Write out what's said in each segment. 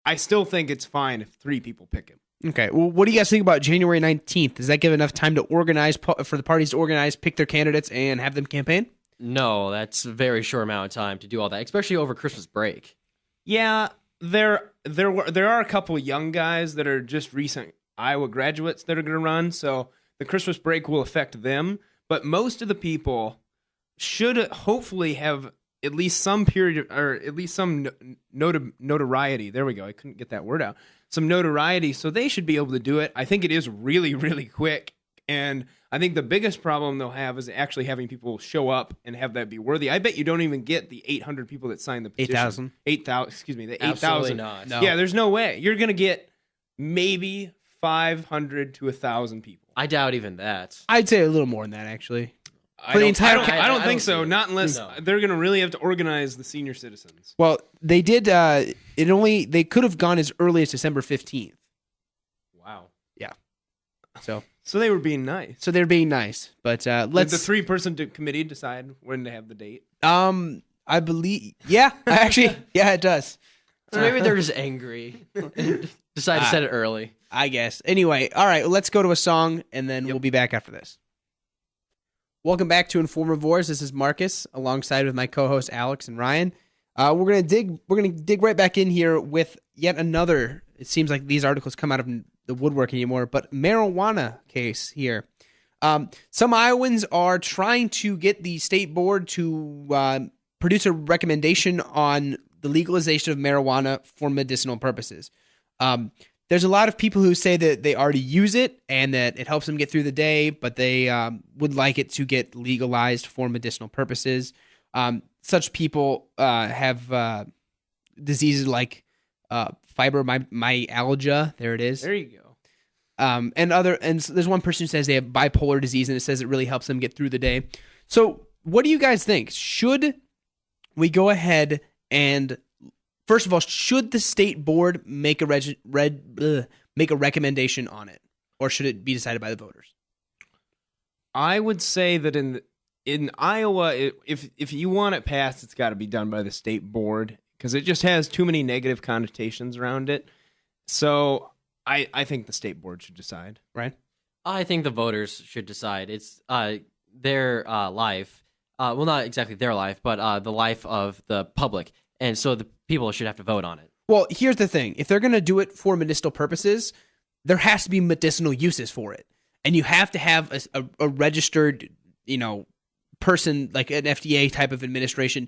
I still think it's fine if 3 people pick him. Okay. Well, what do you guys think about January 19th? Does that give enough time to organize for the parties to organize, pick their candidates, and have them campaign? No, that's a very short amount of time to do all that, especially over Christmas break. Yeah, there are a couple of young guys that are just recent Iowa graduates that are going to run, so the Christmas break will affect them. But most of the people should hopefully have at least some period, or at least some notoriety. There we go. I couldn't get that word out. Some notoriety, so they should be able to do it. I think it is really, really quick, and I think the biggest problem they'll have is actually having people show up and have that be worthy. I bet you don't even get the 800 people that signed the petition. 8,000? 8,000, excuse me, the 8,000. Absolutely not. No. Yeah, there's no way. You're going to get maybe 500 to 1,000 people. I doubt even that. I'd say a little more than that, actually. I don't I think don't so. see it. Not unless No. they're going to really have to organize the senior citizens. Well, they did. They could have gone as early as December 15th. Wow. Yeah. So they were being nice. So they're being nice, but let's. Did the 3-person committee decide when to have the date? I believe. Yeah, actually, yeah, it does. So maybe they're just angry. Decide to set it early. I guess. Anyway, all right, let's go to a song, and then we'll be back after this. Welcome back to Informavores. This is Marcus, alongside with my co-hosts Alex and Ryan. We're gonna dig right back in here with yet another. It seems like these articles come out of the woodwork anymore, but marijuana case here. Some Iowans are trying to get the state board to produce a recommendation on the legalization of marijuana for medicinal purposes. There's a lot of people who say that they already use it and that it helps them get through the day, but they would like it to get legalized for medicinal purposes. Such people have diseases like fibromyalgia. There it is. There you go. And there's one person who says they have bipolar disease and it says it really helps them get through the day. So what do you guys think? Should we go ahead and, first of all, should the state board make a recommendation on it, or should it be decided by the voters? I would say that in Iowa, if you want it passed, it's got to be done by the state board because it just has too many negative connotations around it. So I think the state board should decide. Right? I think the voters should decide. It's their life. Well, not exactly their life, but the life of the public. And so the people should have to vote on it. Well, here's the thing. If they're going to do it for medicinal purposes, there has to be medicinal uses for it. And you have to have a registered, person, like an FDA type of administration,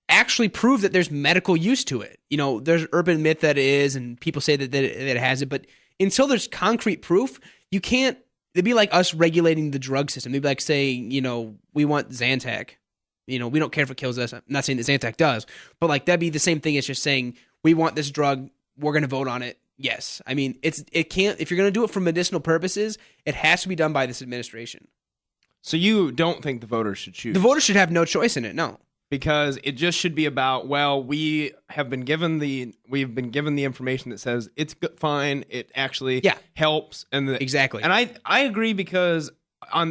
actually prove that there's medical use to it. There's urban myth that it is, and people say that it has it. But until there's concrete proof, you can't. It'd be like us regulating the drug system. They'd be like saying, we want Zantac. We don't care if it kills us. I'm not saying that Zantac does, but like that'd be the same thing as just saying we want this drug. We're going to vote on it. Yes, I mean it can't. If you're going to do it for medicinal purposes, it has to be done by this administration. So you don't think the voters should choose? The voters should have no choice in it. No, because it just should be about we've been given the information that says it's fine. It actually helps exactly. And I agree because.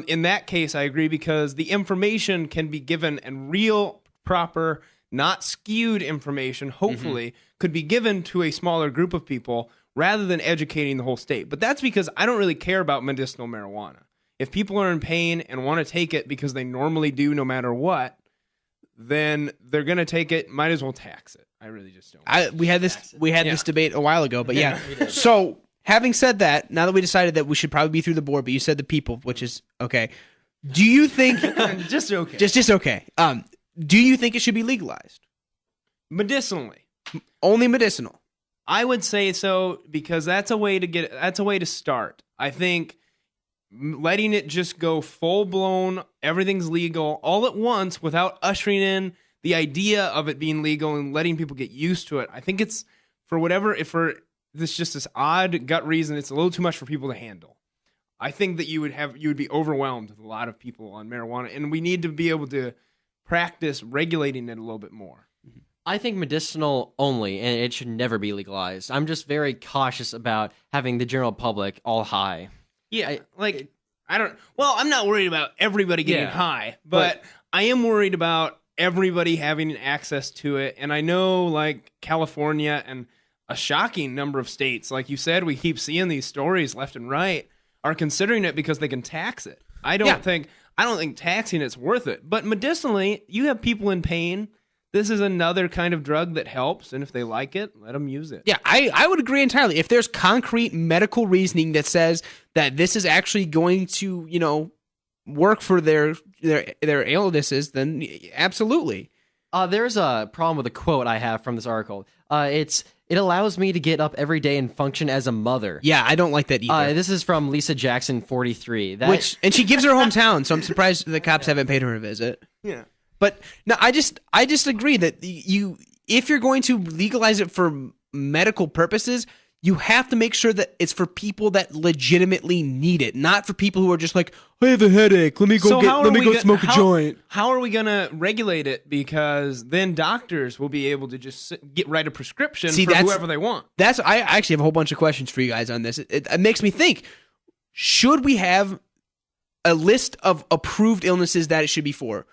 In that case, I agree because the information can be given and real, proper, not skewed information, hopefully, could be given to a smaller group of people rather than educating the whole state. But that's because I don't really care about medicinal marijuana. If people are in pain and want to take it because they normally do no matter what, then they're going to take it. Might as well tax it. I really just don't. We had this debate a while ago, but yeah. So having said that, now that we decided that we should probably be through the board, but you said the people, which is okay. Do you think just okay? Just okay. Do you think it should be legalized? Medicinally. Only medicinal. I would say so because that's a way to start. I think letting it just go full blown, everything's legal all at once without ushering in the idea of it being legal and letting people get used to it. I think it's this just this odd gut reason, it's a little too much for people to handle. I think that you would be overwhelmed with a lot of people on marijuana, and we need to be able to practice regulating it a little bit more. I think medicinal only, and it should never be legalized. I'm just very cautious about having the general public all high. Yeah, I'm not worried about everybody getting high, but I am worried about everybody having access to it. And I know, like, California and a shocking number of states, like you said, we keep seeing these stories left and right, are considering it because they can tax it. I don't think taxing it's worth it. But medicinally, you have people in pain. This is another kind of drug that helps, and if they like it, let them use it. Yeah, I would agree entirely. If there's concrete medical reasoning that says that this is actually going to, work for their illnesses, then absolutely. There's a problem with a quote I have from this article. It allows me to get up every day and function as a mother. Yeah, I don't like that either. This is from Lisa Jackson, 43. And she gives her hometown, so I'm surprised the cops haven't paid her a visit. Yeah. But no, I just agree that if you're going to legalize it for medical purposes, you have to make sure that it's for people that legitimately need it, not for people who are just like, I have a headache. Let me go smoke a joint. How are we gonna regulate it? Because then doctors will be able to just write a prescription for whoever they want. I actually have a whole bunch of questions for you guys on this. It makes me think: should we have a list of approved illnesses that it should be for?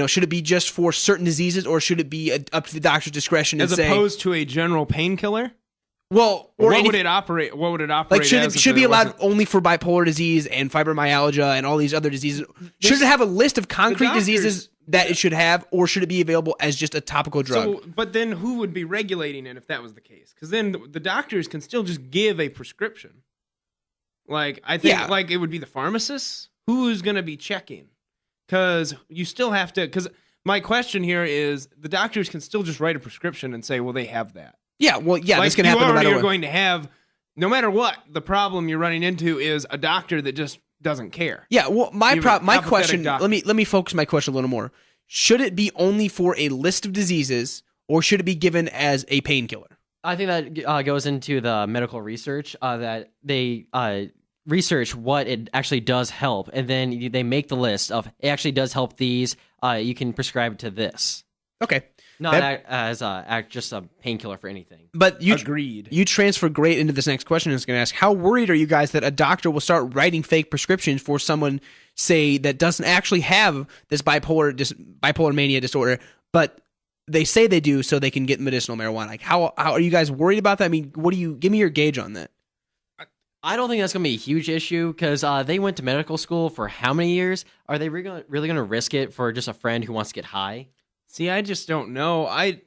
Should it be just for certain diseases, or should it be up to the doctor's discretion? As opposed to a general painkiller? Well, what would it operate? What would it operate? Like, should it be allowed only for bipolar disease and fibromyalgia and all these other diseases? Should it have a list of concrete diseases that it should have, or should it be available as just a topical drug? But then who would be regulating it if that was the case? Because then the doctors can still just give a prescription. Like, I think like it would be the pharmacists. Who's going to be checking? Because you still have to. Because my question here is, the doctors can still just write a prescription and say, well, they have that. Yeah, well, yeah, this can happen no matter what. You're going to have, no matter what, the problem you're running into is a doctor that just doesn't care. Yeah, well, my question, let me focus my question a little more. Should it be only for a list of diseases, or should it be given as a painkiller? I think that goes into the medical research, that they research what it actually does help, and then they make the list of, it actually does help these, you can prescribe to this. Okay. Not as just a painkiller for anything. But agreed. You transfer great into this next question. I was going to ask, how worried are you guys that a doctor will start writing fake prescriptions for someone, say, that doesn't actually have this bipolar mania disorder, but they say they do so they can get medicinal marijuana? Like, how are you guys worried about that? I mean, give me your gauge on that. I don't think that's going to be a huge issue, because they went to medical school for how many years? Are they really going to risk it for just a friend who wants to get high? See, I just don't know. I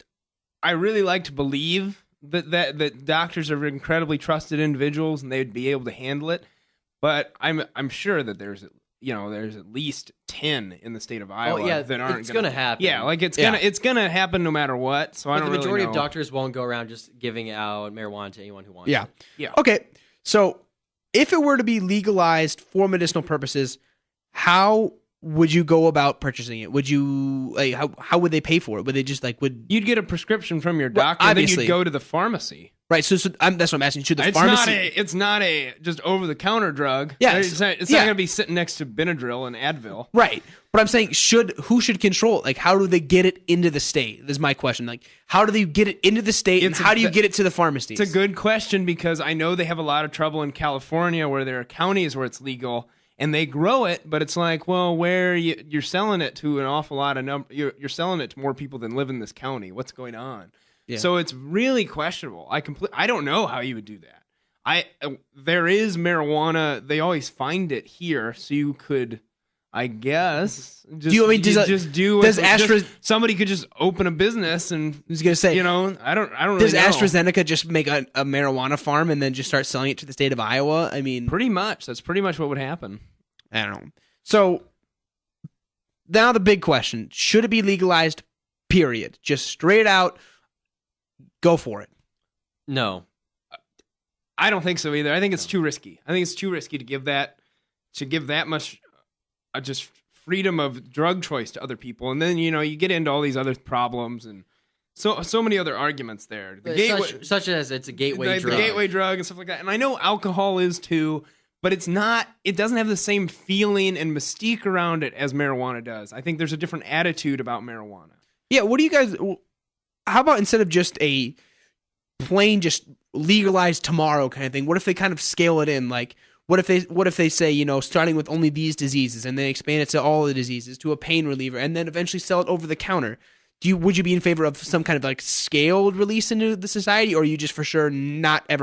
really like to believe that doctors are incredibly trusted individuals and they'd be able to handle it, but I'm sure that there's at least 10 in the state of Iowa that aren't. It's going to happen. Yeah, like it's gonna happen no matter what. So I don't really know. The majority of doctors won't go around just giving out marijuana to anyone who wants it. Yeah. Okay, so if it were to be legalized for medicinal purposes, how would you go about purchasing it? Would you how would they pay for it? Would they just you'd get a prescription from your doctor, and then you'd go to the pharmacy. Right. So that's what I'm asking. Should the pharmacy? It's not a just over the counter drug. Yeah. It's not going to be sitting next to Benadryl and Advil. Right. But I'm saying, who should control it? Like, how do they get it into the state? This is my question. Like, how do they get it into the state, and how do you get it to the pharmacies? It's a good question, because I know they have a lot of trouble in California, where there are counties where it's legal. And they grow it, but it's like, well, where you're selling it to an awful lot of you're selling it to more people than live in this county. What's going on? Yeah. So it's really questionable. I don't know how you would do that. There is marijuana. They always find it here, so you could, I guess. Somebody could just open a business and I was gonna say, I don't really does know. AstraZeneca just make a marijuana farm and then just start selling it to the state of Iowa? I mean, pretty much. That's pretty much what would happen. I don't know. So now the big question: should it be legalized? Period. Just straight out, go for it. No, I don't think so either. I think it's too risky. I think it's too risky to give that much. Just freedom of drug choice to other people, and then you get into all these other problems and so many other arguments there. Such as it's a gateway drug, the gateway drug and stuff like that. And I know alcohol is too, but it's not. It doesn't have the same feeling and mystique around it as marijuana does. I think there's a different attitude about marijuana. Yeah. What do you guys? How about instead of just a plain just legalized tomorrow kind of thing? What if they kind of scale it in, like? What if they say, starting with only these diseases, and then expand it to all the diseases, to a pain reliever, and then eventually sell it over the counter? would you be in favor of some kind of like scaled release into the society, or are you just for sure not ever